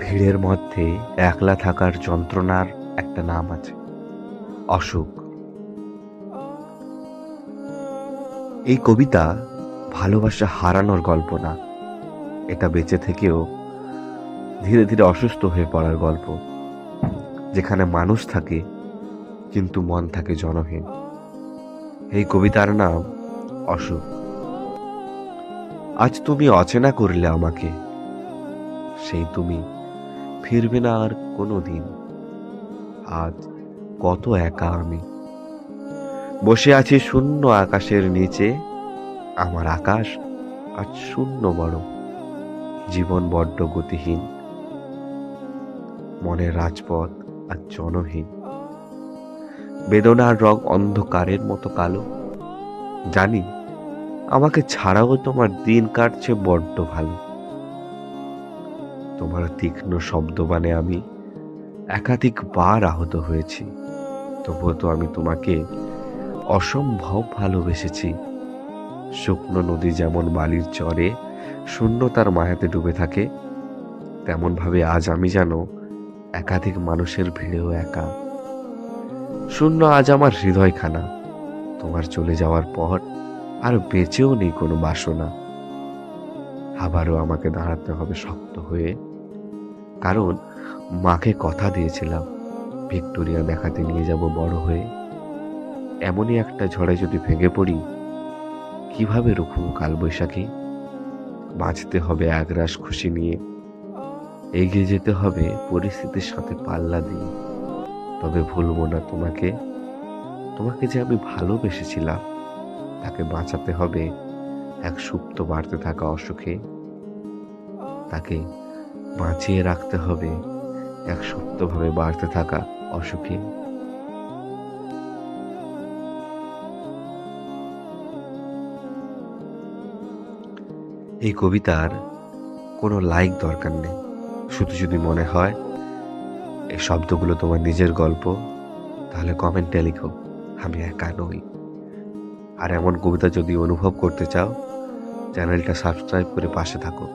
ভিড়ের মধ্যে একলা থাকার যন্ত্রণার একটা নাম আছে, অসুখ। এই কবিতা ভালোবাসা হারানোর গল্প না, এটা বেঁচে থেকেও ধীরে ধীরে অসুস্থ হয়ে পড়ার গল্প, যেখানে মানুষ থাকে কিন্তু মন থাকে জনহীন। এই কবিতার নাম অসুখ। আজ তুমি অচেনা করলে আমাকে, সেই তুমি ফিরবে না আর কোনো দিন। আজ কত একা আমি, বসে আছি শূন্য আকাশের নিচে। আমার আকাশ আজ শূন্য বড়, জীবন বড্ড গতিহীন, মনের রাজপথ আজ জনহীন। বেদনার রং অন্ধকারের মতো কালো। জানি আমাকে ছাড়াও তোমার দিন কাটছে বড্ড ভালো। তোমার তীক্ষ্ণ শব্দবাণে আমি একাধিকবার আহত হয়েছি, তবুও তো আমি তোমাকে অসম্ভব ভালোবেসেছি। শুকনো নদী যেমন বালির চরে শূন্যতার মায়াতে ডুবে থাকে, তেমন ভাবে আজ আমি যেন একাধিক মানুষের ভিড়েও একা। শূন্য আজ আমার হৃদয়খানা, তোমার চলে যাওয়ার পর আর বেঁচেও নেই কোনো বাসনা। আবারও আমাকে দাঁড়াতে হবে শক্ত হয়ে, কারণ মাকে কথা দিয়েছিলাম ভিক্টোরিয়া দেখাতে নিয়ে যাব বড় হয়ে। এমনই একটা ঝড়ে যদি ভেঙে পড়ি, কিভাবে রুখবো কালবৈশাখী? বাঁচতে হবে একরাশ খুশি নিয়ে, এগিয়ে যেতে হবে পরিস্থিতির সাথে পাল্লা দিয়ে। তবে ভুলবো না তোমাকে, তোমাকে যে আমি ভালোবেসেছিলাম, তাকে বাঁচাতে হবে এক সুপ্ত বাড়তে থাকা অসুখে। তাকে বাঁচিয়ে রাখতে হবে এক সুপ্তভাবে বাড়তে থাকা অসুখে। এই কবিতার কোনো লাইক দরকার নেই, শুধু যদি মনে হয় এই শব্দগুলো তোমার নিজের গল্প, তাহলে কমেন্টে লিখো আমি একা নই। আর এমন কবিতা যদি অনুভব করতে চাও, চ্যানেলটা সাবস্ক্রাইব করে পাশে থাকো।